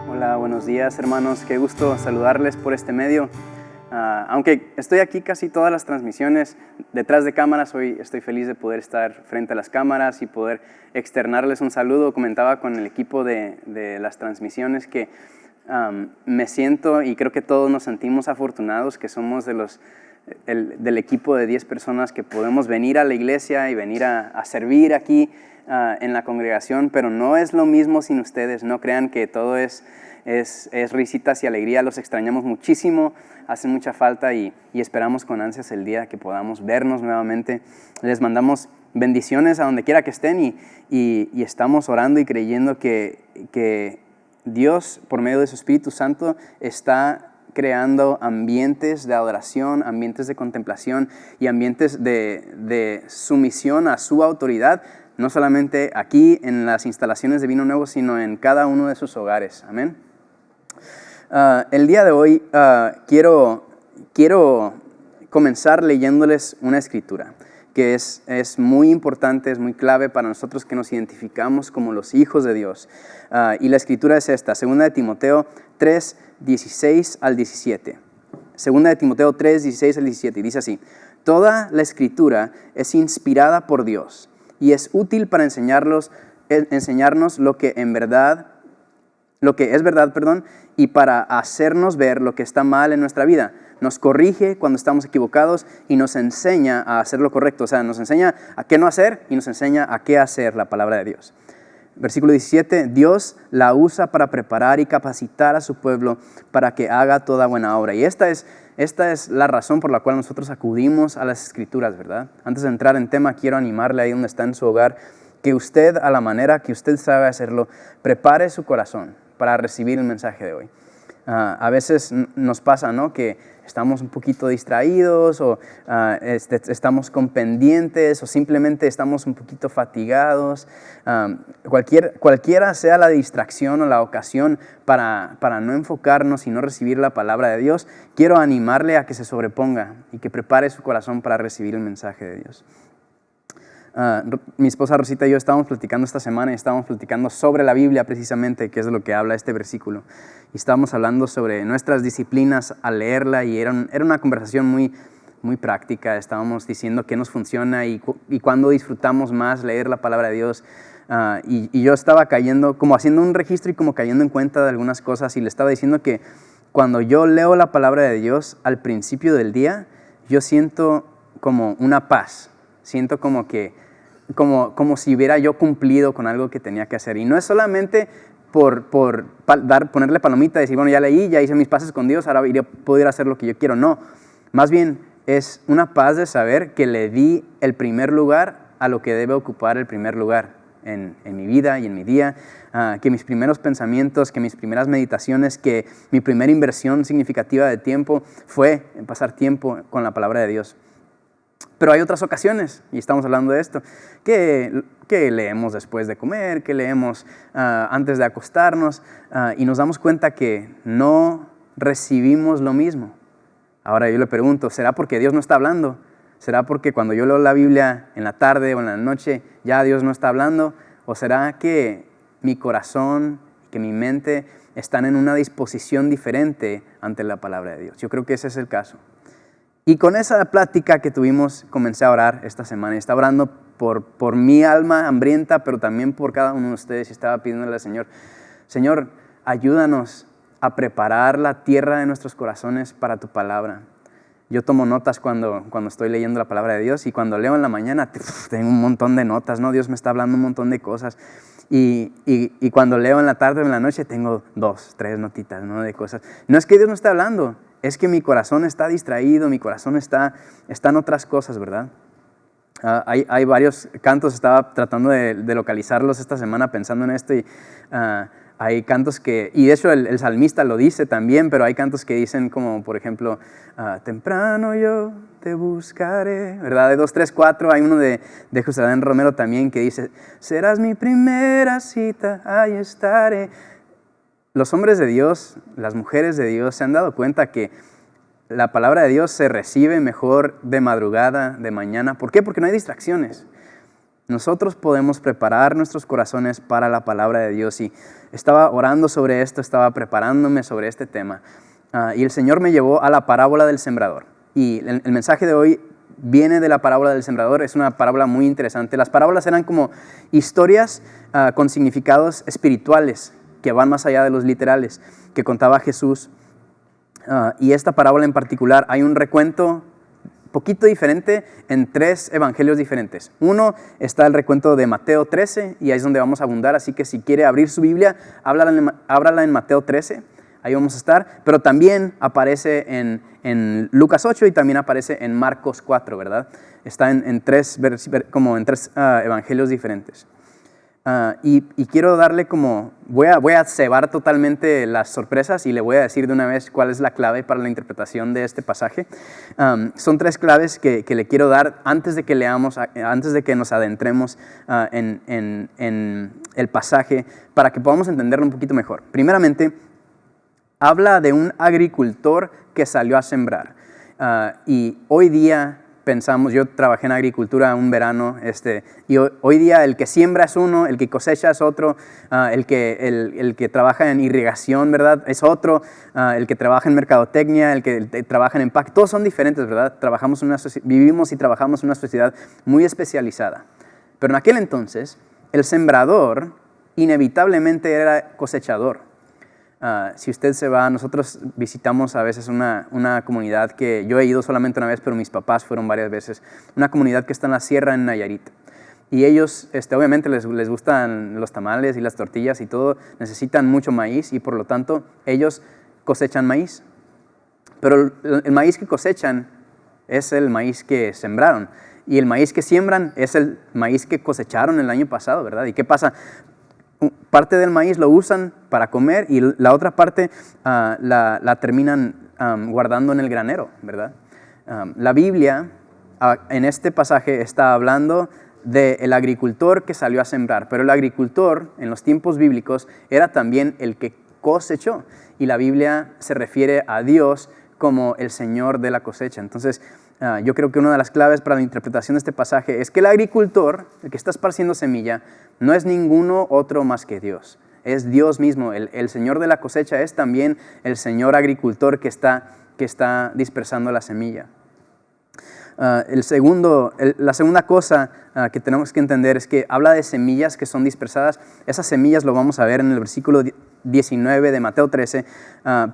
Hola, buenos días hermanos, qué gusto saludarles por este medio. Aunque estoy aquí casi todas las transmisiones detrás de cámaras, hoy estoy feliz de poder estar frente a las cámaras y poder externarles un saludo. Comentaba con el equipo de las transmisiones que me siento, y creo que todos nos sentimos afortunados, que somos del equipo de 10 personas que podemos venir a la iglesia y venir a servir aquí en la congregación, pero no es lo mismo sin ustedes. No crean que todo es risitas y alegría. Los extrañamos muchísimo, hacen mucha falta y esperamos con ansias el día que podamos vernos nuevamente. Les mandamos bendiciones a donde quiera que estén y estamos orando y creyendo que Dios, por medio de su Espíritu Santo, está creando ambientes de adoración, ambientes de contemplación y ambientes de sumisión a su autoridad, no solamente aquí en las instalaciones de Vino Nuevo, sino en cada uno de sus hogares. Amén. El día de hoy quiero comenzar leyéndoles una escritura que es muy importante, es muy clave para nosotros que nos identificamos como los hijos de Dios. Y la escritura es esta, 2 de Timoteo 3, 16 al 17. 2 de Timoteo 3, 16 al 17, y dice así: toda la escritura es inspirada por Dios y es útil para enseñarnos lo que es verdad, y para hacernos ver lo que está mal en nuestra vida. Nos corrige cuando estamos equivocados y nos enseña a hacer lo correcto. O sea, nos enseña a qué no hacer y nos enseña a qué hacer, la palabra de Dios. Versículo 17, Dios la usa para preparar y capacitar a su pueblo para que haga toda buena obra. Y esta es la razón por la cual nosotros acudimos a las Escrituras, ¿verdad? Antes de entrar en tema, quiero animarle ahí donde está en su hogar, que usted, a la manera que usted sabe hacerlo, prepare su corazón para recibir el mensaje de hoy. A veces nos pasa, ¿no?, que estamos un poquito distraídos o estamos con pendientes o simplemente estamos un poquito fatigados. Cualquiera sea la distracción o la ocasión para no enfocarnos y no recibir la palabra de Dios, quiero animarle a que se sobreponga y que prepare su corazón para recibir el mensaje de Dios. Mi esposa Rosita y yo estábamos platicando esta semana y estábamos platicando sobre la Biblia precisamente, que es de lo que habla este versículo. Y estábamos hablando sobre nuestras disciplinas al leerla y era una conversación muy, muy práctica. Estábamos diciendo qué nos funciona y cuándo disfrutamos más leer la palabra de Dios. Y yo estaba cayendo, como haciendo un registro y como cayendo en cuenta de algunas cosas, y le estaba diciendo que cuando yo leo la palabra de Dios al principio del día, yo siento como una paz. Siento como si hubiera yo cumplido con algo que tenía que hacer. Y no es solamente ponerle palomita y decir, bueno, ya leí, ya hice mis pases con Dios, ahora puedo ir a hacer lo que yo quiero. No, más bien es una paz de saber que le di el primer lugar a lo que debe ocupar el primer lugar en mi vida y en mi día, que mis primeros pensamientos, que mis primeras meditaciones, que mi primera inversión significativa de tiempo fue en pasar tiempo con la palabra de Dios. Pero hay otras ocasiones, y estamos hablando de esto, que leemos después de comer, que leemos antes de acostarnos, y nos damos cuenta que no recibimos lo mismo. Ahora yo le pregunto, ¿será porque Dios no está hablando? ¿Será porque cuando yo leo la Biblia en la tarde o en la noche ya Dios no está hablando? ¿O será que mi corazón, que mi mente están en una disposición diferente ante la palabra de Dios? Yo creo que ese es el caso. Y con esa plática que tuvimos, comencé a orar esta semana. Estaba orando por mi alma hambrienta, pero también por cada uno de ustedes. Y estaba pidiéndole al Señor, Señor, ayúdanos a preparar la tierra de nuestros corazones para tu palabra. Yo tomo notas cuando estoy leyendo la palabra de Dios, y cuando leo en la mañana tengo un montón de notas, ¿no? Dios me está hablando un montón de cosas. Y cuando leo en la tarde o en la noche tengo 2, 3 notitas, ¿no?, de cosas. No es que Dios no esté hablando, es que mi corazón está distraído, mi corazón está en otras cosas, ¿verdad? Hay varios cantos, estaba tratando de localizarlos esta semana pensando en esto, y hay cantos y de hecho el salmista lo dice también, pero hay cantos que dicen como, por ejemplo, temprano yo te buscaré, ¿verdad? De 2, 3, 4, hay uno de José Adán Romero también que dice, serás mi primera cita, ahí estaré. Los hombres de Dios, las mujeres de Dios se han dado cuenta que la palabra de Dios se recibe mejor de madrugada, de mañana. ¿Por qué? Porque no hay distracciones. Nosotros podemos preparar nuestros corazones para la palabra de Dios. Y estaba orando sobre esto, estaba preparándome sobre este tema. Y el Señor me llevó a la parábola del sembrador. Y el mensaje de hoy viene de la parábola del sembrador. Es una parábola muy interesante. Las parábolas eran como historias con significados espirituales que van más allá de los literales, que contaba Jesús. Y esta parábola en particular, hay un recuento poquito diferente en 3 evangelios diferentes. Uno está el recuento de Mateo 13, y ahí es donde vamos a abundar, así que si quiere abrir su Biblia, ábrala en Mateo 13, ahí vamos a estar, pero también aparece en Lucas 8 y también aparece en Marcos 4, ¿verdad? Está en tres evangelios diferentes. Y quiero darle voy a cebar totalmente las sorpresas y le voy a decir de una vez cuál es la clave para la interpretación de este pasaje. Son 3 claves que le quiero dar antes de que leamos, antes de que nos adentremos en el pasaje, para que podamos entenderlo un poquito mejor. Primeramente, habla de un agricultor que salió a sembrar. Y hoy día pensamos, yo trabajé en agricultura un verano, y hoy día el que siembra es uno, el que cosecha es otro, el que trabaja en irrigación, ¿verdad?, es otro, el que trabaja en mercadotecnia, el que trabaja en empaque, todos son diferentes, ¿verdad? Vivimos y trabajamos en una sociedad muy especializada. Pero en aquel entonces, el sembrador inevitablemente era cosechador. Si usted se va, nosotros visitamos a veces una comunidad que yo he ido solamente una vez, pero mis papás fueron varias veces, una comunidad que está en la sierra en Nayarit. Y ellos, obviamente les gustan los tamales y las tortillas y todo, necesitan mucho maíz y por lo tanto ellos cosechan maíz. Pero el maíz que cosechan es el maíz que sembraron. Y el maíz que siembran es el maíz que cosecharon el año pasado, ¿verdad? ¿Y qué pasa? Parte del maíz lo usan para comer y la otra parte la terminan guardando en el granero, ¿verdad? La Biblia en este pasaje está hablando del agricultor que salió a sembrar, pero el agricultor en los tiempos bíblicos era también el que cosechó, y la Biblia se refiere a Dios como el Señor de la cosecha. Entonces, yo creo que una de las claves para la interpretación de este pasaje es que el agricultor, el que está esparciendo semilla, no es ninguno otro más que Dios. Es Dios mismo. El Señor de la cosecha es también el Señor agricultor que está dispersando la semilla. La segunda cosa que tenemos que entender es que habla de semillas que son dispersadas. Esas semillas lo vamos a ver en el versículo 19 de Mateo 13,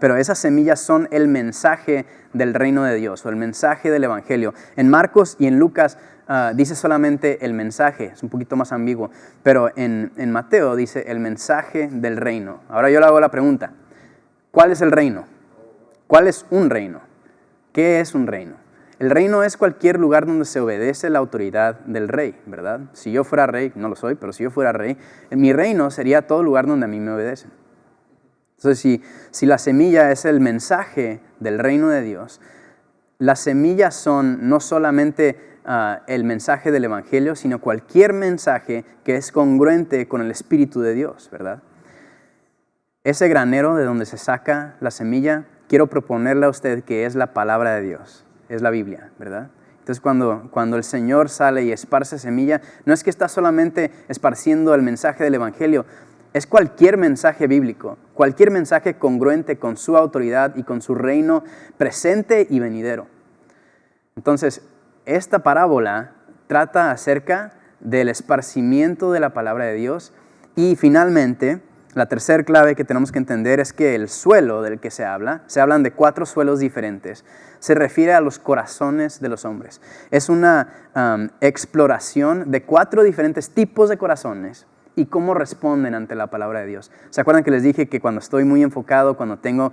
pero esas semillas son el mensaje del reino de Dios o el mensaje del evangelio. En Marcos y en Lucas dice solamente el mensaje, es un poquito más ambiguo, pero en Mateo dice el mensaje del reino. Ahora yo le hago la pregunta, ¿cuál es el reino? ¿Cuál es un reino? ¿Qué es un reino? El reino es cualquier lugar donde se obedece la autoridad del rey, ¿verdad? Si yo fuera rey, no lo soy, pero si yo fuera rey, mi reino sería todo lugar donde a mí me obedecen. Entonces, si la semilla es el mensaje del reino de Dios, las semillas son no solamente el mensaje del evangelio, sino cualquier mensaje que es congruente con el Espíritu de Dios, ¿verdad? Ese granero de donde se saca la semilla, quiero proponerle a usted que es la palabra de Dios. Es la Biblia, ¿verdad? Entonces cuando el Señor sale y esparce semilla, no es que está solamente esparciendo el mensaje del evangelio, es cualquier mensaje bíblico, cualquier mensaje congruente con su autoridad y con su reino presente y venidero. Entonces, esta parábola trata acerca del esparcimiento de la palabra de Dios, y finalmente, la tercera clave que tenemos que entender es que el suelo del que se hablan de 4 suelos diferentes, se refiere a los corazones de los hombres. Es una exploración de 4 diferentes tipos de corazones y cómo responden ante la palabra de Dios. ¿Se acuerdan que les dije que cuando estoy muy enfocado, cuando tengo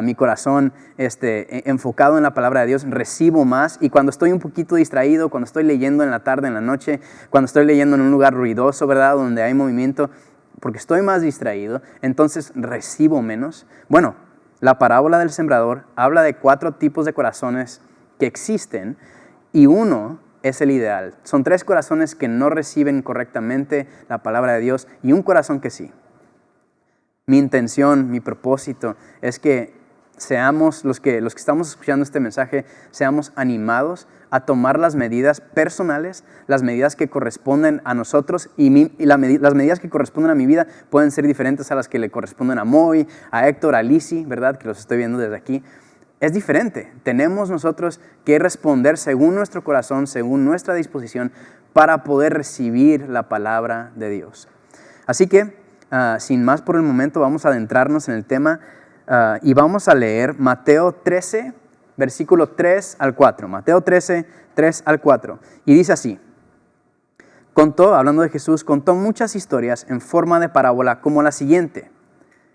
mi corazón enfocado en la palabra de Dios, recibo más? Y cuando estoy un poquito distraído, cuando estoy leyendo en la tarde, en la noche, cuando estoy leyendo en un lugar ruidoso, ¿verdad?, donde hay movimiento, porque estoy más distraído, entonces recibo menos. Bueno, la parábola del sembrador habla de 4 tipos de corazones que existen, y uno es el ideal. Son 3 corazones que no reciben correctamente la palabra de Dios y un corazón que sí. Mi intención, mi propósito es que seamos, los que estamos escuchando este mensaje, seamos animados a tomar las medidas personales, las medidas que corresponden a nosotros las medidas que corresponden a mi vida pueden ser diferentes a las que le corresponden a Moy, a Héctor, a Lizzy, ¿verdad? Que los estoy viendo desde aquí. Es diferente. Tenemos nosotros que responder según nuestro corazón, según nuestra disposición, para poder recibir la palabra de Dios. Así que, sin más por el momento, vamos a adentrarnos en el tema y vamos a leer Mateo 13, versículo 3 al 4. Mateo 13, 3 al 4. Y dice así: hablando de Jesús, contó muchas historias en forma de parábola como la siguiente.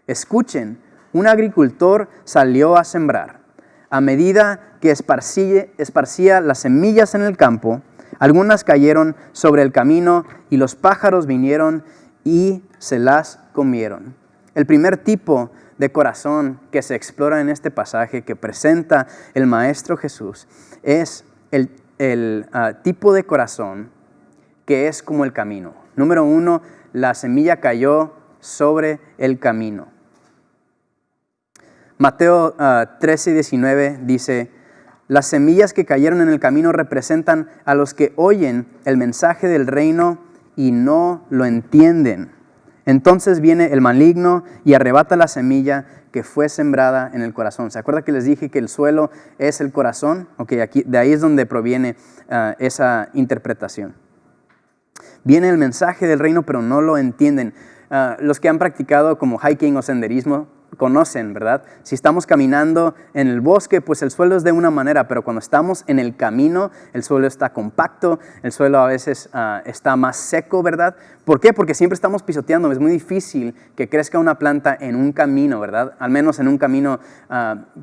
Escuchen, un agricultor salió a sembrar. A medida que esparcía las semillas en el campo, algunas cayeron sobre el camino y los pájaros vinieron y se las comieron. El primer tipo de corazón que se explora en este pasaje que presenta el Maestro Jesús es el tipo de corazón que es como el camino. Número 1, la semilla cayó sobre el camino. Mateo 13, 19 dice: las semillas que cayeron en el camino representan a los que oyen el mensaje del reino y no lo entienden. Entonces viene el maligno y arrebata la semilla que fue sembrada en el corazón. ¿Se acuerda que les dije que el suelo es el corazón? Aquí, de ahí es donde proviene esa interpretación. Viene el mensaje del reino, pero no lo entienden. Los que han practicado como hiking o senderismo conocen, ¿verdad? Si estamos caminando en el bosque, pues el suelo es de una manera, pero cuando estamos en el camino, el suelo está compacto, el suelo a veces está más seco, ¿verdad? ¿Por qué? Porque siempre estamos pisoteando. Es muy difícil que crezca una planta en un camino, ¿verdad? Al menos en un camino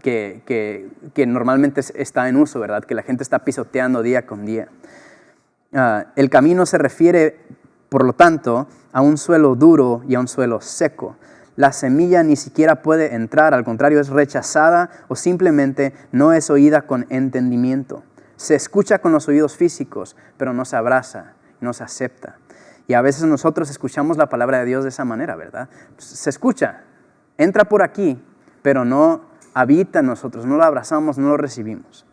que normalmente está en uso, ¿verdad? Que la gente está pisoteando día con día. El camino se refiere, por lo tanto, a un suelo duro y a un suelo seco. La semilla ni siquiera puede entrar, al contrario, es rechazada o simplemente no es oída con entendimiento. Se escucha con los oídos físicos, pero no se abraza, no se acepta. Y a veces nosotros escuchamos la palabra de Dios de esa manera, ¿verdad? Se escucha, entra por aquí, pero no habita en nosotros, no lo abrazamos, no lo recibimos.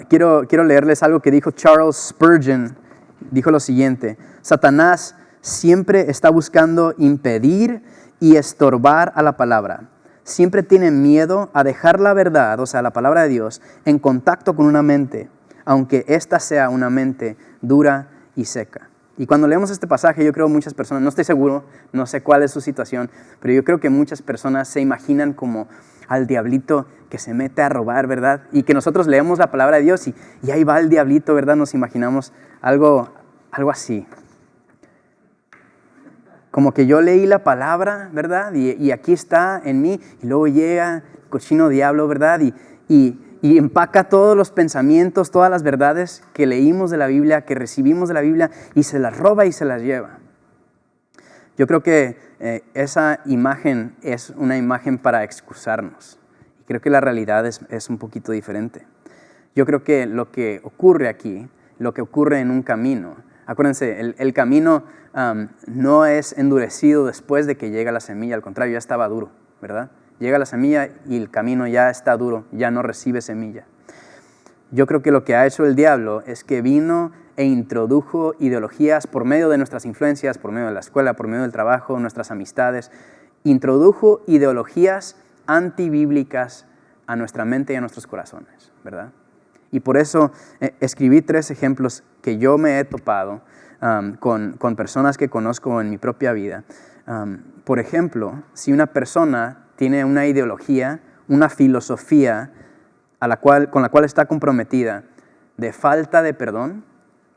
Quiero leerles algo que dijo Charles Spurgeon. Dijo lo siguiente: Satanás siempre está buscando impedir y estorbar a la palabra. Siempre tiene miedo a dejar la verdad, o sea, la palabra de Dios, en contacto con una mente, aunque ésta sea una mente dura y seca. Y cuando leemos este pasaje, yo creo muchas personas, no estoy seguro, no sé cuál es su situación, pero yo creo que muchas personas se imaginan como al diablito que se mete a robar, ¿verdad? Y que nosotros leemos la palabra de Dios y ahí va el diablito, ¿verdad? Nos imaginamos algo así. Como que yo leí la palabra, ¿verdad? Y aquí está en mí, y luego llega el cochino diablo, ¿verdad? Y empaca todos los pensamientos, todas las verdades que leímos de la Biblia, que recibimos de la Biblia, y se las roba y se las lleva. Yo creo que esa imagen es una imagen para excusarnos. Y creo que la realidad es un poquito diferente. Yo creo que lo que ocurre aquí, lo que ocurre en un camino, acuérdense, el camino no es endurecido después de que llega la semilla, al contrario, ya estaba duro, ¿verdad? Llega la semilla y el camino ya está duro, ya no recibe semilla. Yo creo que lo que ha hecho el diablo es que vino e introdujo ideologías por medio de nuestras influencias, por medio de la escuela, por medio del trabajo, nuestras amistades. Introdujo ideologías antibíblicas a nuestra mente y a nuestros corazones, ¿verdad? Y por eso escribí 3 ejemplos que yo me he topado con personas que conozco en mi propia vida. Por ejemplo, si una persona tiene una ideología, una filosofía con la cual está comprometida de falta de perdón,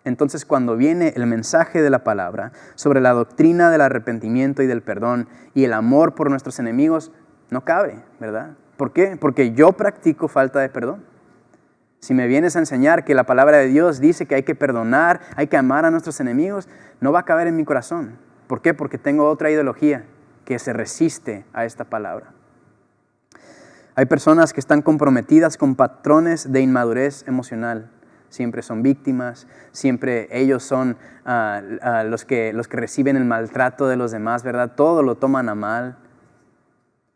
entonces cuando viene el mensaje de la palabra sobre la doctrina del arrepentimiento y del perdón y el amor por nuestros enemigos, no cabe, ¿verdad? ¿Por qué? Porque yo practico falta de perdón. Si me vienes a enseñar que la palabra de Dios dice que hay que perdonar, hay que amar a nuestros enemigos, no va a caber en mi corazón. ¿Por qué? Porque tengo otra ideología que se resiste a esta palabra. Hay personas que están comprometidas con patrones de inmadurez emocional. Siempre son víctimas, siempre ellos son los que reciben el maltrato de los demás, ¿verdad? Todo lo toman a mal.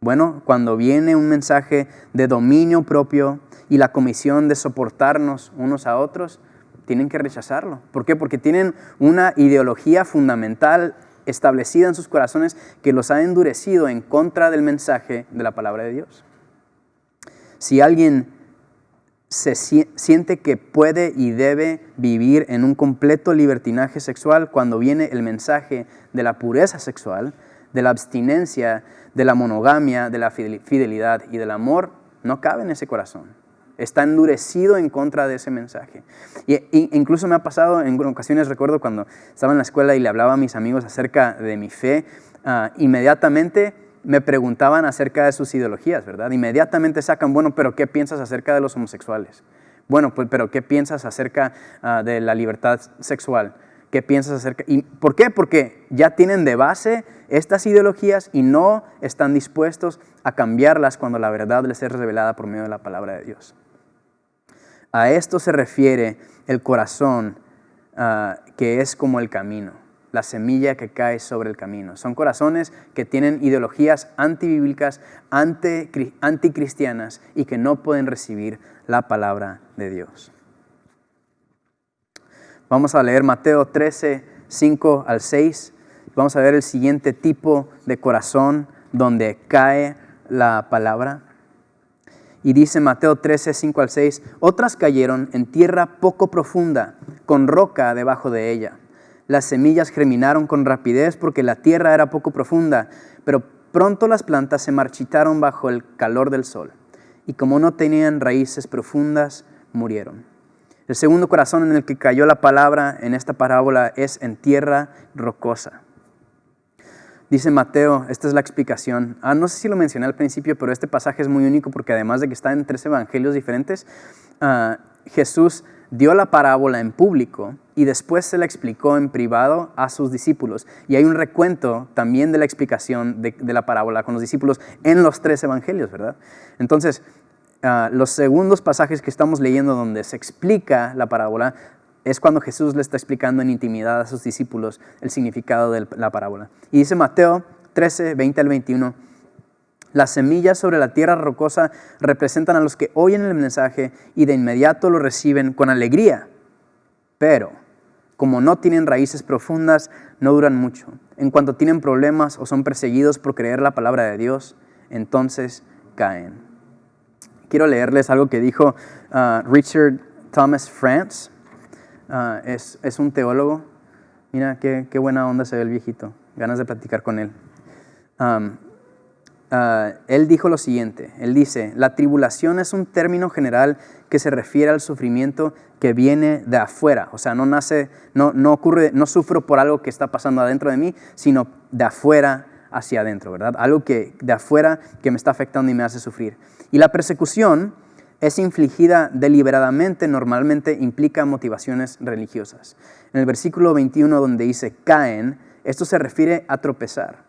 Bueno, cuando viene un mensaje de dominio propio y la comisión de soportarnos unos a otros, tienen que rechazarlo. ¿Por qué? Porque tienen una ideología fundamental establecida en sus corazones que los ha endurecido en contra del mensaje de la palabra de Dios. Si alguien siente que puede y debe vivir en un completo libertinaje sexual cuando viene el mensaje de la pureza sexual, de la abstinencia, de la monogamia, de la fidelidad y del amor, no cabe en ese corazón. Está endurecido en contra de ese mensaje. Y incluso me ha pasado en ocasiones, recuerdo cuando estaba en la escuela y le hablaba a mis amigos acerca de mi fe, inmediatamente me preguntaban acerca de sus ideologías, ¿verdad? Inmediatamente sacan, bueno, pero ¿qué piensas acerca de los homosexuales? Bueno, pues, pero ¿qué piensas acerca de la libertad sexual? ¿Qué piensas acerca? ¿Y por qué? Porque ya tienen de base estas ideologías y no están dispuestos a cambiarlas cuando la verdad les es revelada por medio de la palabra de Dios. A esto se refiere el corazón que es como el camino, la semilla que cae sobre el camino. Son corazones que tienen ideologías antibíblicas, anticristianas y que no pueden recibir la palabra de Dios. Vamos a leer Mateo 13, 5 al 6. Vamos a ver el siguiente tipo de corazón donde cae la palabra. Y dice Mateo 13, 5 al 6, otras cayeron en tierra poco profunda, con roca debajo de ella. Las semillas germinaron con rapidez porque la tierra era poco profunda, pero pronto las plantas se marchitaron bajo el calor del sol, y como no tenían raíces profundas, murieron. El segundo corazón en el que cayó la palabra en esta parábola es en tierra rocosa. Dice Mateo, esta es la explicación. No sé si lo mencioné al principio, pero este pasaje es muy único porque además de que está en 3 evangelios diferentes, Jesús dio la parábola en público y después se la explicó en privado a sus discípulos. Y hay un recuento también de la explicación de la parábola con los discípulos en los 3 evangelios, ¿verdad? Entonces, los segundos pasajes que estamos leyendo donde se explica la parábola es cuando Jesús le está explicando en intimidad a sus discípulos el significado de la parábola. Y dice Mateo 13, 20 al 21, las semillas sobre la tierra rocosa representan a los que oyen el mensaje y de inmediato lo reciben con alegría. Pero, como no tienen raíces profundas, no duran mucho. En cuanto tienen problemas o son perseguidos por creer la palabra de Dios, entonces caen. Quiero leerles algo que dijo Richard Thomas France. Es un teólogo. Mira qué buena onda se ve el viejito. Ganas de platicar con él. Él dijo lo siguiente. Él dice, la tribulación es un término general que se refiere al sufrimiento que viene de afuera. O sea, no ocurre, no sufro por algo que está pasando adentro de mí, sino de afuera hacia adentro, ¿verdad? Algo que de afuera que me está afectando y me hace sufrir. Y la persecución es infligida deliberadamente, normalmente implica motivaciones religiosas. En el versículo 21 donde dice caen, esto se refiere a tropezar.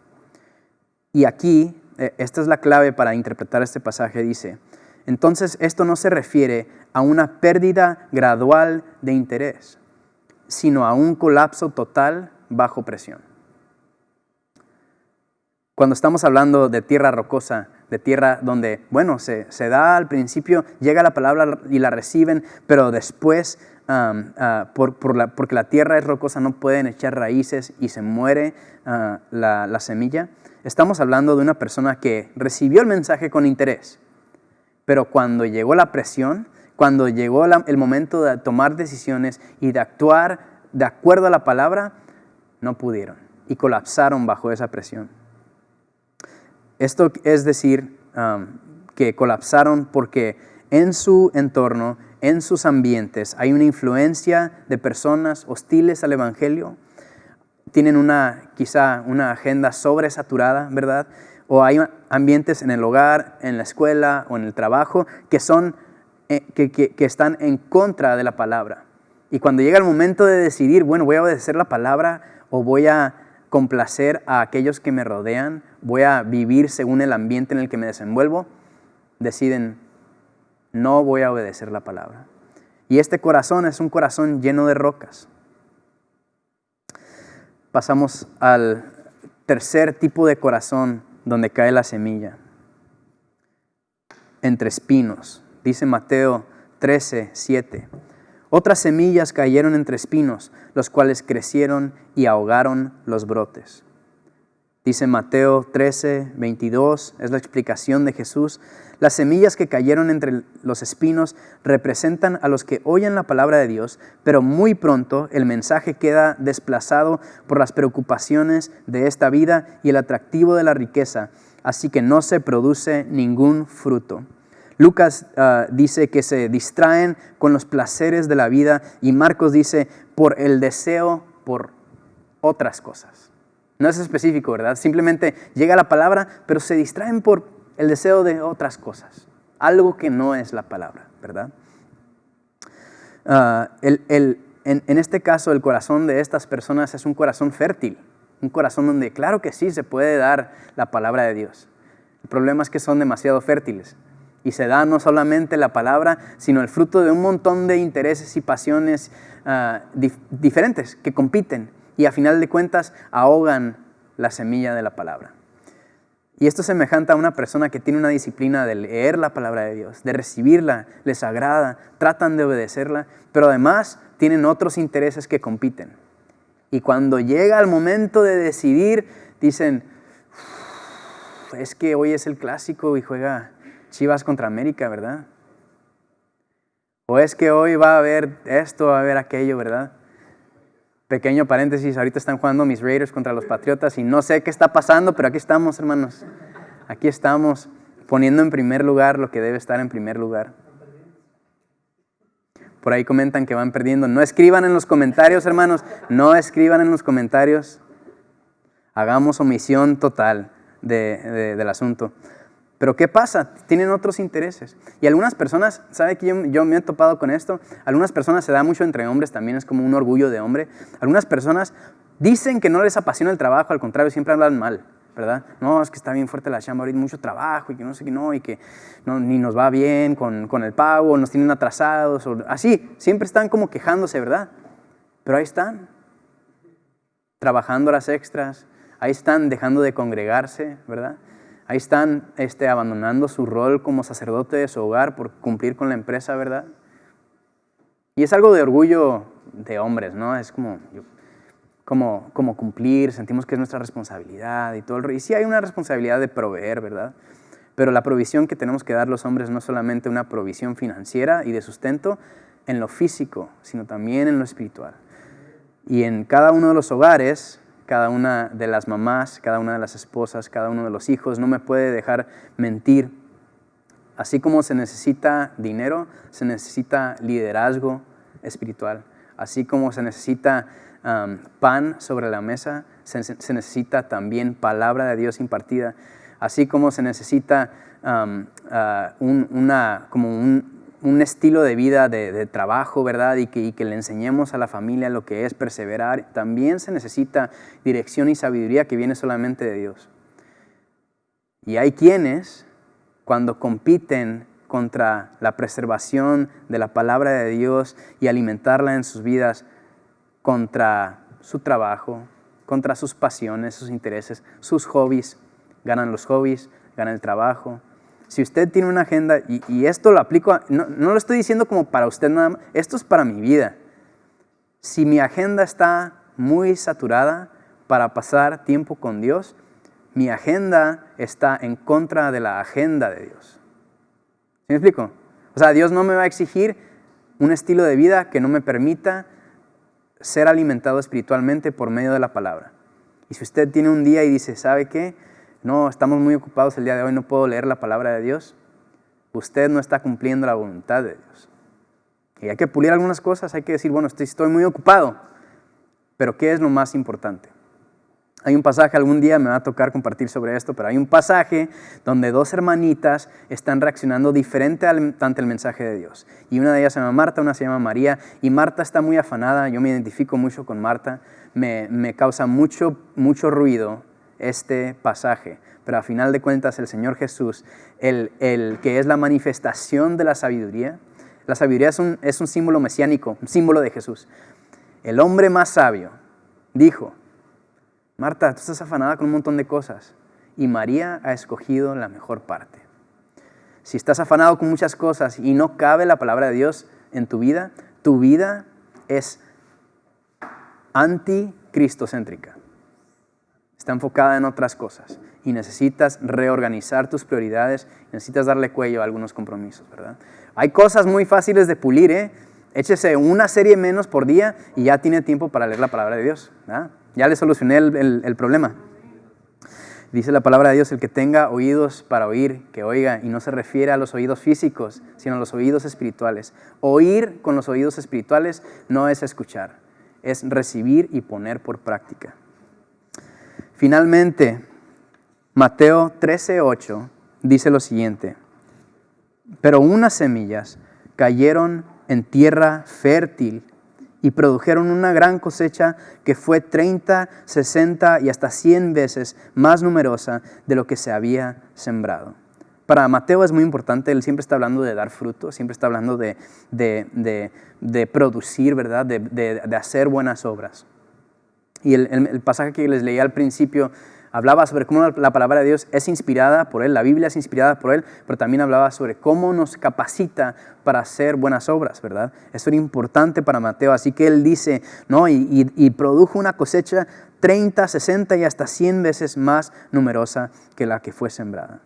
Y aquí, esta es la clave para interpretar este pasaje, dice, entonces esto no se refiere a una pérdida gradual de interés, sino a un colapso total bajo presión. Cuando estamos hablando de tierra rocosa, de tierra donde, bueno, se da al principio, llega la palabra y la reciben, pero después, porque la tierra es rocosa, no pueden echar raíces y se muere la semilla. Estamos hablando de una persona que recibió el mensaje con interés, pero cuando llegó la presión, cuando llegó el momento de tomar decisiones y de actuar de acuerdo a la palabra, no pudieron y colapsaron bajo esa presión. Esto es decir, que colapsaron porque en su entorno, en sus ambientes, hay una influencia de personas hostiles al Evangelio. Tienen quizá una agenda sobresaturada, ¿verdad? O hay ambientes en el hogar, en la escuela o en el trabajo que están en contra de la palabra. Y cuando llega el momento de decidir, bueno, voy a obedecer la palabra o voy a complacer a aquellos que me rodean, voy a vivir según el ambiente en el que me desenvuelvo, deciden, no voy a obedecer la palabra. Y este corazón es un corazón lleno de rocas. Pasamos al tercer tipo de corazón donde cae la semilla. entre espinos. Dice Mateo 13:7. Otras semillas cayeron entre espinos, los cuales crecieron y ahogaron los brotes. Dice Mateo 13:22, es la explicación de Jesús. Las semillas que cayeron entre los espinos representan a los que oyen la palabra de Dios, pero muy pronto el mensaje queda desplazado por las preocupaciones de esta vida y el atractivo de la riqueza, así que no se produce ningún fruto. Lucas dice que se distraen con los placeres de la vida y Marcos dice por el deseo por otras cosas. No es específico, ¿verdad? Simplemente llega la palabra, pero se distraen por el deseo de otras cosas. Algo que no es la palabra, ¿verdad? En este caso, el corazón de estas personas es un corazón fértil. Un corazón donde, claro que sí, se puede dar la palabra de Dios. El problema es que son demasiado fértiles. Y se da no solamente la palabra, sino el fruto de un montón de intereses y pasiones diferentes que compiten. Y a final de cuentas ahogan la semilla de la palabra. Y esto es semejante a una persona que tiene una disciplina de leer la palabra de Dios, de recibirla, les agrada, tratan de obedecerla, pero además tienen otros intereses que compiten. Y cuando llega el momento de decidir, dicen, es que hoy es el clásico y juega Chivas contra América, ¿verdad? O es que hoy va a haber esto, va a haber aquello, ¿verdad? Pequeño paréntesis, ahorita están jugando mis Raiders contra los Patriotas y no sé qué está pasando, pero aquí estamos, hermanos. Aquí estamos poniendo en primer lugar lo que debe estar en primer lugar. Por ahí comentan que van perdiendo. No escriban en los comentarios, hermanos. No escriban en los comentarios. Hagamos omisión total del asunto. Pero ¿qué pasa? Tienen otros intereses. Y algunas personas, ¿sabe que yo me he topado con esto? Algunas personas, se da mucho entre hombres, también es como un orgullo de hombre. Algunas personas dicen que no les apasiona el trabajo, al contrario, siempre hablan mal, ¿verdad? No, es que está bien fuerte la chamba, ahorita mucho trabajo y que no sé qué, no, y que no, ni nos va bien con el pago, nos tienen atrasados, o así, siempre están como quejándose, ¿verdad? Pero ahí están, trabajando horas extras, ahí están dejando de congregarse, ¿verdad? Ahí están abandonando su rol como sacerdote de su hogar por cumplir con la empresa, ¿verdad? Y es algo de orgullo de hombres, ¿no? Es como cumplir, sentimos que es nuestra responsabilidad y todo el rollo. Y sí hay una responsabilidad de proveer, ¿verdad? Pero la provisión que tenemos que dar los hombres no es solamente una provisión financiera y de sustento en lo físico, sino también en lo espiritual. Y en cada uno de los hogares, cada una de las mamás, cada una de las esposas, cada uno de los hijos, no me puede dejar mentir. Así como se necesita dinero, se necesita liderazgo espiritual. Así como se necesita pan sobre la mesa, se necesita también palabra de Dios impartida. Así como se necesita un estilo de vida de trabajo, ¿verdad? Y que le enseñemos a la familia lo que es perseverar. También se necesita dirección y sabiduría que viene solamente de Dios. Y hay quienes, cuando compiten contra la preservación de la palabra de Dios y alimentarla en sus vidas, contra su trabajo, contra sus pasiones, sus intereses, sus hobbies, ganan los hobbies, ganan el trabajo. Si usted tiene una agenda, y esto lo aplico, no lo estoy diciendo como para usted nada más, esto es para mi vida. Si mi agenda está muy saturada para pasar tiempo con Dios, mi agenda está en contra de la agenda de Dios. ¿Sí me explico? O sea, Dios no me va a exigir un estilo de vida que no me permita ser alimentado espiritualmente por medio de la palabra. Y si usted tiene un día y dice, ¿sabe qué? No, estamos muy ocupados el día de hoy, no puedo leer la palabra de Dios. Usted no está cumpliendo la voluntad de Dios. Y hay que pulir algunas cosas, hay que decir, bueno, estoy muy ocupado. Pero ¿qué es lo más importante? Hay un pasaje, algún día me va a tocar compartir sobre esto, pero hay un pasaje donde dos hermanitas están reaccionando diferente ante el mensaje de Dios. Y una de ellas se llama Marta, una se llama María, y Marta está muy afanada, yo me identifico mucho con Marta, me causa mucho ruido este pasaje, pero a final de cuentas el Señor Jesús, el que es la manifestación de la sabiduría es un símbolo mesiánico, un símbolo de Jesús. El hombre más sabio dijo, Marta, tú estás afanada con un montón de cosas y María ha escogido la mejor parte. Si estás afanado con muchas cosas y no cabe la palabra de Dios en tu vida es anticristocéntrica. Está enfocada en otras cosas y necesitas reorganizar tus prioridades, necesitas darle cuello a algunos compromisos, ¿verdad? Hay cosas muy fáciles de pulir, ¿eh? Échese una serie menos por día y ya tiene tiempo para leer la palabra de Dios, ¿verdad? Ya le solucioné el problema. Dice la palabra de Dios, el que tenga oídos para oír, que oiga, y no se refiere a los oídos físicos, sino a los oídos espirituales. Oír con los oídos espirituales no es escuchar, es recibir y poner por práctica. Finalmente, Mateo 13:8 dice lo siguiente: pero unas semillas cayeron en tierra fértil y produjeron una gran cosecha que fue 30, 60 y hasta 100 veces más numerosa de lo que se había sembrado. Para Mateo es muy importante, él siempre está hablando de dar fruto, siempre está hablando de producir, ¿verdad? De hacer buenas obras. Y el pasaje que les leí al principio hablaba sobre cómo la palabra de Dios es inspirada por Él, la Biblia es inspirada por Él, pero también hablaba sobre cómo nos capacita para hacer buenas obras, ¿verdad? Eso era importante para Mateo, así que él dice, ¿no? Y produjo una cosecha 30, 60 y hasta 100 veces más numerosa que la que fue sembrada.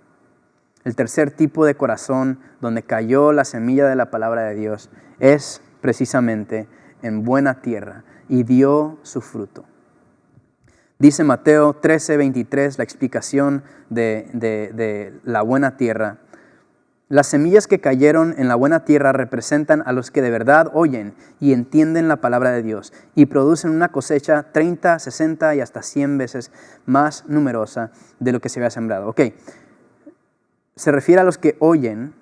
El tercer tipo de corazón donde cayó la semilla de la palabra de Dios es precisamente en buena tierra y dio su fruto. Dice Mateo 13:23, la explicación de la buena tierra. Las semillas que cayeron en la buena tierra representan a los que de verdad oyen y entienden la palabra de Dios y producen una cosecha 30, 60 y hasta 100 veces más numerosa de lo que se había sembrado. Ok, se refiere a los que oyen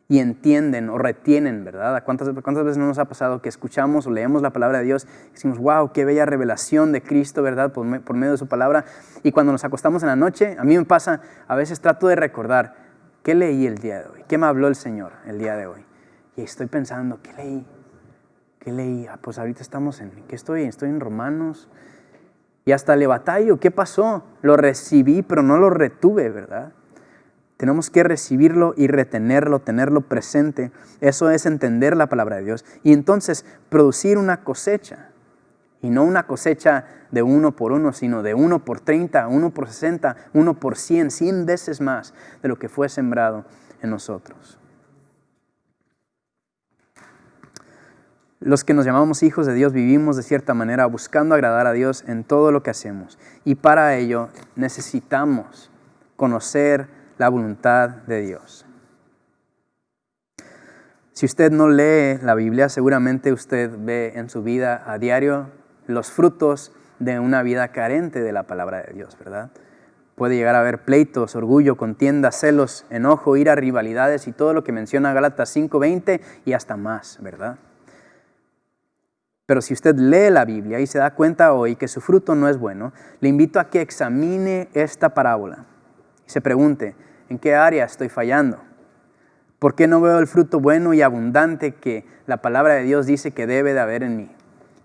y entienden o retienen, ¿verdad? ¿Cuántas veces no nos ha pasado que escuchamos o leemos la palabra de Dios y decimos, wow, qué bella revelación de Cristo, ¿verdad? Por medio de su palabra. Y cuando nos acostamos en la noche, a mí me pasa, a veces trato de recordar, ¿qué leí el día de hoy? ¿Qué me habló el Señor el día de hoy? Y estoy pensando, ¿qué leí? ¿Qué leí? Pues ahorita estamos ¿qué estoy? Estoy en Romanos. Y hasta le batallo, ¿qué pasó? Lo recibí, pero no lo retuve, ¿verdad? Tenemos que recibirlo y retenerlo, tenerlo presente. Eso es entender la palabra de Dios. Y entonces producir una cosecha. Y no una cosecha de 1 por 1, sino de 1 por 30, 1 por 60, 1 por 100, 100 veces más de lo que fue sembrado en nosotros. Los que nos llamamos hijos de Dios vivimos de cierta manera buscando agradar a Dios en todo lo que hacemos. Y para ello necesitamos conocer la voluntad de Dios. Si usted no lee la Biblia, seguramente usted ve en su vida a diario los frutos de una vida carente de la palabra de Dios, ¿verdad? Puede llegar a haber pleitos, orgullo, contienda, celos, enojo, ira, rivalidades y todo lo que menciona Gálatas 5:20 y hasta más, ¿verdad? Pero si usted lee la Biblia y se da cuenta hoy que su fruto no es bueno, le invito a que examine esta parábola y se pregunte, ¿en qué área estoy fallando? ¿Por qué no veo el fruto bueno y abundante que la palabra de Dios dice que debe de haber en mí?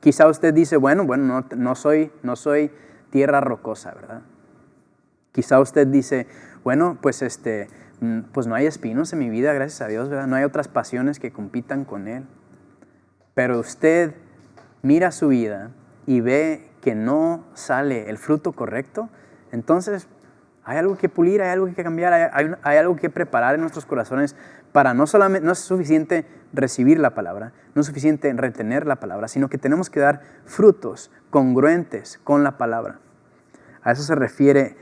Quizá usted dice, bueno, no soy tierra rocosa, ¿verdad? Quizá usted dice, bueno, pues no hay espinos en mi vida, gracias a Dios, ¿verdad? No hay otras pasiones que compitan con Él. Pero usted mira su vida y ve que no sale el fruto correcto, entonces hay algo que pulir, hay algo que cambiar, hay algo que preparar en nuestros corazones para no es suficiente recibir la palabra, no es suficiente retener la palabra, sino que tenemos que dar frutos congruentes con la palabra. A eso se refiere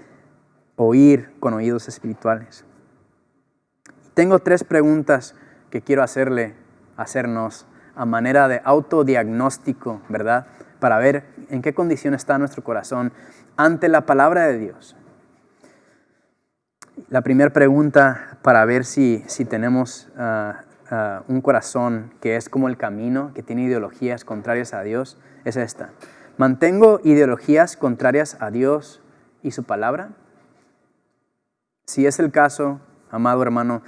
oír con oídos espirituales. Tengo 3 preguntas que quiero hacernos a manera de autodiagnóstico, ¿verdad? Para ver en qué condición está nuestro corazón ante la palabra de Dios. La primera pregunta para ver si tenemos un corazón que es como el camino, que tiene ideologías contrarias a Dios, es esta. ¿Mantengo ideologías contrarias a Dios y su palabra? Si es el caso, amado hermano,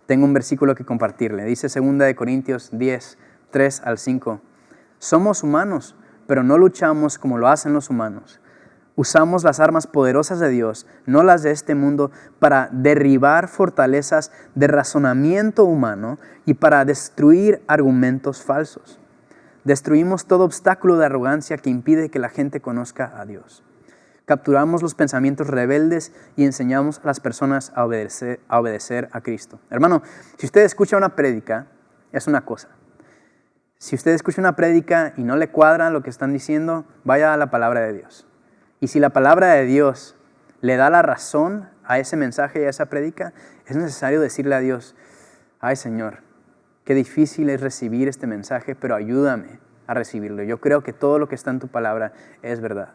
tengo un versículo que compartirle. Dice 2 Corintios 10, 3-5. Somos humanos, pero no luchamos como lo hacen los humanos. Usamos las armas poderosas de Dios, no las de este mundo, para derribar fortalezas de razonamiento humano y para destruir argumentos falsos. Destruimos todo obstáculo de arrogancia que impide que la gente conozca a Dios. Capturamos los pensamientos rebeldes y enseñamos a las personas a obedecer a Cristo. Hermano, si usted escucha una prédica, es una cosa. Si usted escucha una prédica y no le cuadra lo que están diciendo, vaya a la palabra de Dios. Y si la palabra de Dios le da la razón a ese mensaje y a esa prédica, es necesario decirle a Dios, ay Señor, qué difícil es recibir este mensaje, pero ayúdame a recibirlo. Yo creo que todo lo que está en tu palabra es verdad.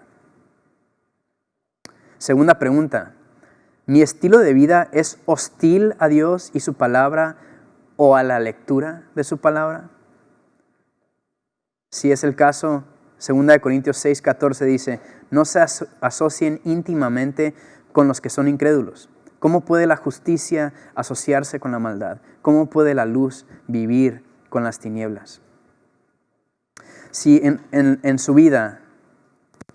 Segunda pregunta, ¿mi estilo de vida es hostil a Dios y su palabra o a la lectura de su palabra? Si es el caso, 2 Corintios 6:14 dice, no se asocien íntimamente con los que son incrédulos. ¿Cómo puede la justicia asociarse con la maldad? ¿Cómo puede la luz vivir con las tinieblas? Si en su vida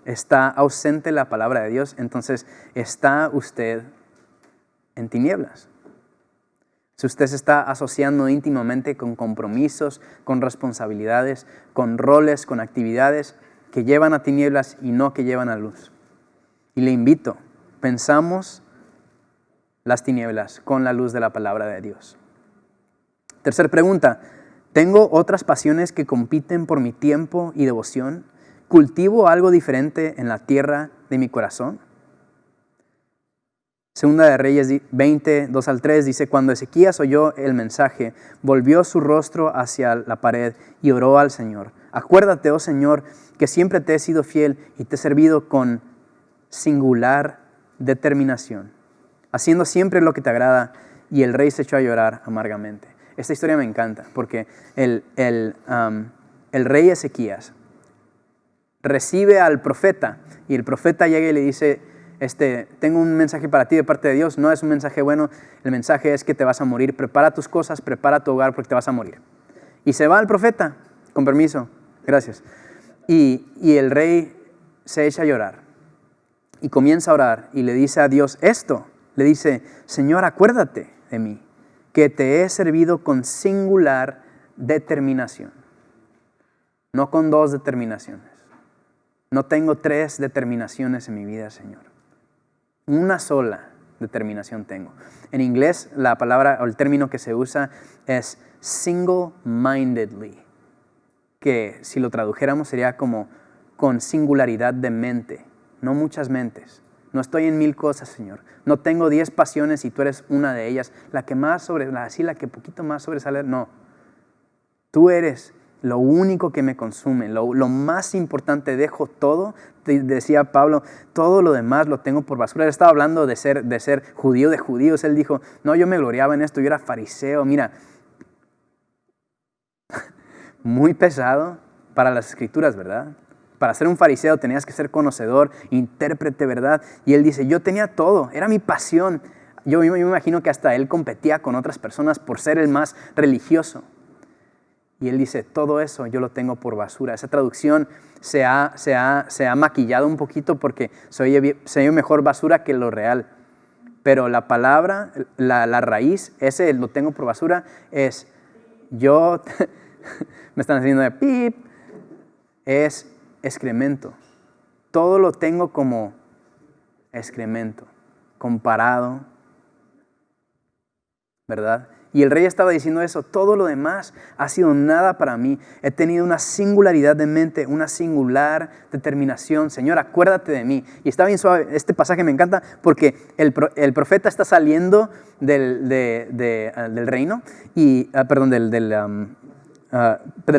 está ausente la palabra de Dios, entonces está usted en tinieblas. Si usted se está asociando íntimamente con compromisos, con responsabilidades, con roles, con actividades que llevan a tinieblas y no que llevan a luz. Y le invito, pensamos las tinieblas con la luz de la palabra de Dios. Tercera pregunta, ¿tengo otras pasiones que compiten por mi tiempo y devoción? ¿Cultivo algo diferente en la tierra de mi corazón? Segunda de Reyes 20, 2-3 dice, cuando Ezequías oyó el mensaje, volvió su rostro hacia la pared y oró al Señor. Acuérdate, oh Señor, que siempre te he sido fiel y te he servido con singular determinación, haciendo siempre lo que te agrada. Y el rey se echó a llorar amargamente. Esta historia me encanta porque el rey Ezequías recibe al profeta y el profeta llega y le dice, tengo un mensaje para ti de parte de Dios, no es un mensaje bueno, el mensaje es que te vas a morir, prepara tus cosas, prepara tu hogar porque te vas a morir. Y se va el profeta, con permiso, gracias. Y el rey se echa a llorar y comienza a orar y le dice a Dios esto, le dice, Señor, acuérdate de mí, que te he servido con singular determinación, no con 2 determinaciones. No tengo 3 determinaciones en mi vida, Señor. Una sola determinación tengo. En inglés, la palabra o el término que se usa es single-mindedly, que si lo tradujéramos sería como con singularidad de mente, no muchas mentes. No estoy en 1000 cosas, Señor. No tengo 10 pasiones y tú eres una de ellas, la que poquito más sobresale. No, tú eres lo único que me consume, lo más importante, dejo todo. Decía Pablo, todo lo demás lo tengo por basura. Él estaba hablando de ser judío de judíos. Él dijo, no, yo me gloriaba en esto, yo era fariseo. Mira, muy pesado para las escrituras, ¿verdad? Para ser un fariseo tenías que ser conocedor, intérprete, ¿verdad? Y él dice, yo tenía todo, era mi pasión. Yo me imagino que hasta él competía con otras personas por ser el más religioso. Y él dice, todo eso yo lo tengo por basura. Esa traducción se ha maquillado un poquito porque se oye mejor basura que lo real. Pero la palabra, la raíz, ese lo tengo por basura, es yo, me están haciendo de pip, es excremento. Todo lo tengo como excremento, comparado, ¿verdad? Y el rey estaba diciendo eso, todo lo demás ha sido nada para mí. He tenido una singularidad de mente, una singular determinación. Señor, acuérdate de mí. Y está bien suave, este pasaje me encanta porque el profeta está saliendo del reino, del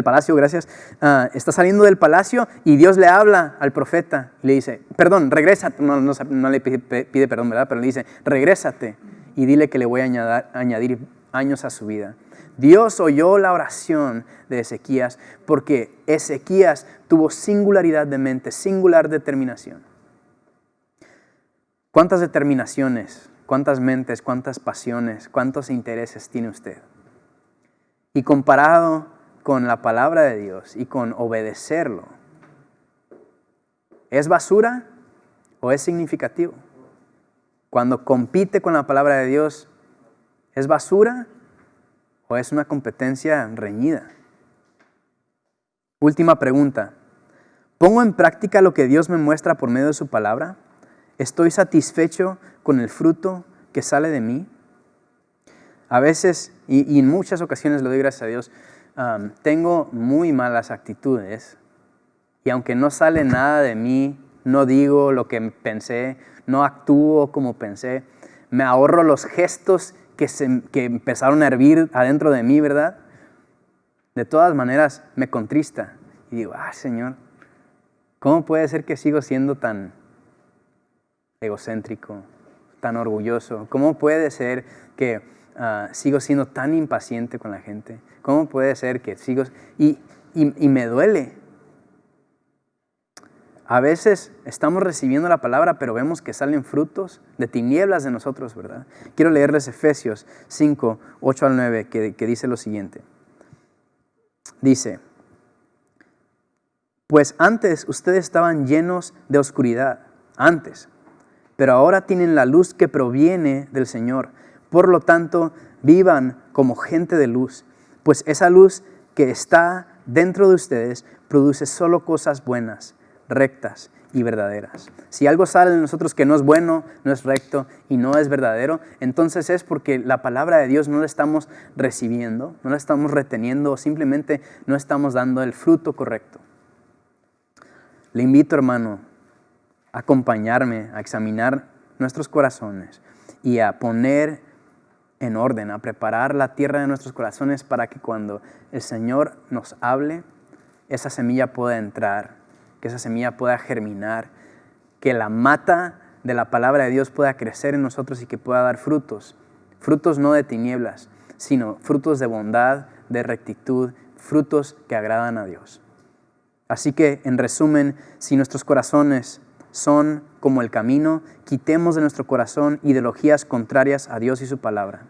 palacio, gracias. Está saliendo del palacio y Dios le habla al profeta y le dice, perdón, regrésate. No le pide perdón, ¿verdad? Pero le dice, regrésate y dile que le voy a añadir años a su vida. Dios oyó la oración de Ezequías porque Ezequías tuvo singularidad de mente, singular determinación. ¿Cuántas determinaciones, cuántas mentes, cuántas pasiones, cuántos intereses tiene usted? Y comparado con la palabra de Dios y con obedecerlo, ¿es basura o es significativo? Cuando compite con la palabra de Dios, ¿es basura o es una competencia reñida? Última pregunta. ¿Pongo en práctica lo que Dios me muestra por medio de su palabra? ¿Estoy satisfecho con el fruto que sale de mí? A veces, y en muchas ocasiones le doy gracias a Dios, tengo muy malas actitudes. Y aunque no sale nada de mí, no digo lo que pensé, no actúo como pensé, me ahorro los gestos que empezaron a hervir adentro de mí, ¿verdad? De todas maneras, me contrista. Y digo, Señor, ¿cómo puede ser que sigo siendo tan egocéntrico, tan orgulloso? ¿Cómo puede ser que sigo siendo tan impaciente con la gente? ¿Cómo puede ser que sigo...? Y me duele. A veces estamos recibiendo la palabra, pero vemos que salen frutos de tinieblas de nosotros, ¿verdad? Quiero leerles Efesios 5, 8 al 9, que dice lo siguiente. Dice, pues antes ustedes estaban llenos de oscuridad, pero ahora tienen la luz que proviene del Señor. Por lo tanto, vivan como gente de luz, pues esa luz que está dentro de ustedes produce solo cosas buenas, rectas y verdaderas. Si algo sale de nosotros que no es bueno, no es recto y no es verdadero, entonces es porque la palabra de Dios no la estamos recibiendo, no la estamos reteniendo o simplemente no estamos dando el fruto correcto. Le invito, hermano, a acompañarme, a examinar nuestros corazones y a poner en orden, a preparar la tierra de nuestros corazones para que cuando el Señor nos hable, esa semilla pueda entrar, que esa semilla pueda germinar, que la mata de la palabra de Dios pueda crecer en nosotros y que pueda dar frutos. Frutos no de tinieblas, sino frutos de bondad, de rectitud, frutos que agradan a Dios. Así que, en resumen, si nuestros corazones son como el camino, quitemos de nuestro corazón ideologías contrarias a Dios y su palabra.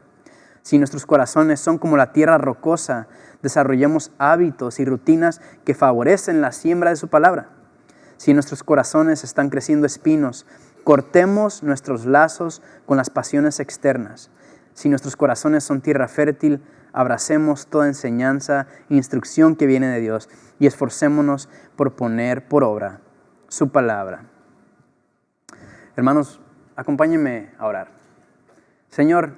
Si nuestros corazones son como la tierra rocosa, desarrollemos hábitos y rutinas que favorecen la siembra de su palabra. Si nuestros corazones están creciendo espinos, cortemos nuestros lazos con las pasiones externas. Si nuestros corazones son tierra fértil, abracemos toda enseñanza e instrucción que viene de Dios y esforcémonos por poner por obra su palabra. Hermanos, acompáñenme a orar. Señor,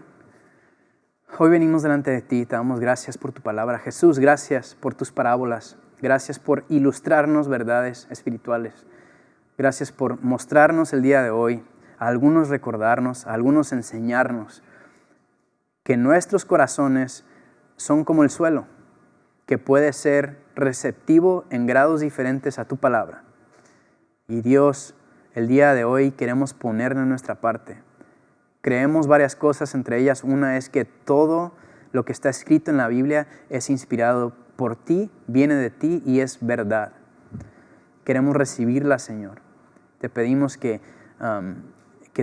hoy venimos delante de ti, te damos gracias por tu palabra. Jesús, gracias por tus parábolas. Gracias por ilustrarnos verdades espirituales. Gracias por mostrarnos el día de hoy, a algunos recordarnos, a algunos enseñarnos que nuestros corazones son como el suelo, que puede ser receptivo en grados diferentes a tu palabra. Y Dios, el día de hoy queremos poner de nuestra parte. Creemos varias cosas, entre ellas una es que todo lo que está escrito en la Biblia es inspirado por ti, viene de ti y es verdad. Queremos recibirla, Señor. Te pedimos que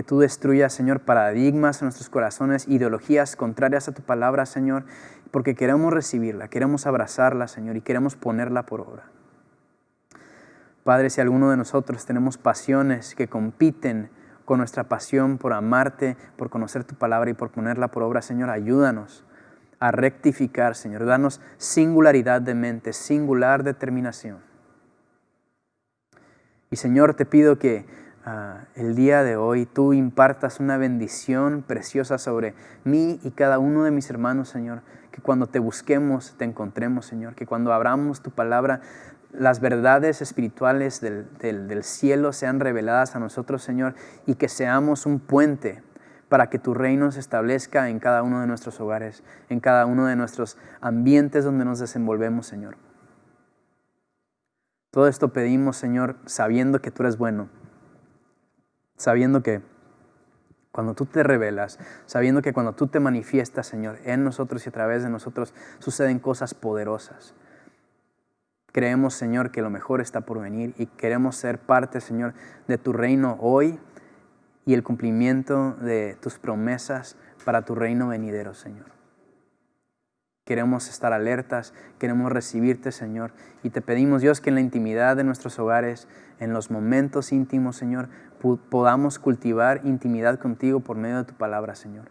tú destruyas, Señor, paradigmas en nuestros corazones, ideologías contrarias a tu palabra, Señor, porque queremos recibirla, queremos abrazarla, Señor, y queremos ponerla por obra. Padre, si alguno de nosotros tenemos pasiones que compiten con nuestra pasión por amarte, por conocer tu palabra y por ponerla por obra, Señor, ayúdanos a rectificar, Señor. Danos singularidad de mente, singular determinación. Y, Señor, te pido que el día de hoy tú impartas una bendición preciosa sobre mí y cada uno de mis hermanos, Señor. Que cuando te busquemos, te encontremos, Señor. Que cuando abramos tu palabra, las verdades espirituales del cielo sean reveladas a nosotros, Señor. Y que seamos un puente para que tu reino se establezca en cada uno de nuestros hogares, en cada uno de nuestros ambientes donde nos desenvolvemos, Señor. Todo esto pedimos, Señor, sabiendo que tú eres bueno, sabiendo que cuando tú te revelas, sabiendo que cuando tú te manifiestas, Señor, en nosotros y a través de nosotros, suceden cosas poderosas. Creemos, Señor, que lo mejor está por venir y queremos ser parte, Señor, de tu reino hoy y el cumplimiento de tus promesas para tu reino venidero, Señor. queremos estar alertas, queremos recibirte, Señor. Y te pedimos, Dios, que en la intimidad de nuestros hogares, en los momentos íntimos, Señor, podamos cultivar intimidad contigo por medio de tu palabra, Señor.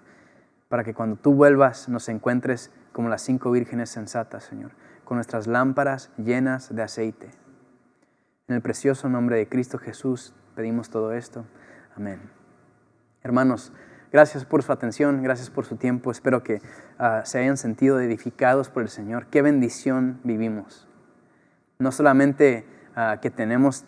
Para que cuando tú vuelvas nos encuentres como las 5 vírgenes sensatas, Señor, con nuestras lámparas llenas de aceite. En el precioso nombre de Cristo Jesús pedimos todo esto. Amén. Hermanos, gracias por su atención, gracias por su tiempo. Espero que se hayan sentido edificados por el Señor. Qué bendición vivimos. No solamente que tenemos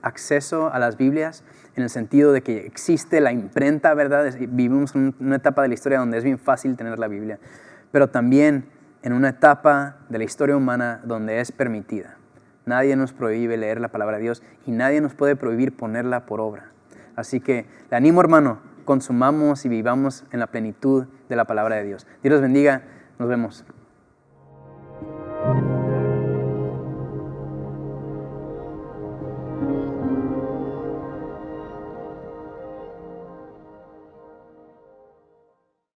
acceso a las Biblias, en el sentido de que existe la imprenta, ¿verdad? Vivimos en una etapa de la historia donde es bien fácil tener la Biblia, pero también en una etapa de la historia humana donde es permitida. Nadie nos prohíbe leer la palabra de Dios y nadie nos puede prohibir ponerla por obra. Así que le animo, hermano, consumamos y vivamos en la plenitud de la palabra de Dios. Dios los bendiga, nos vemos.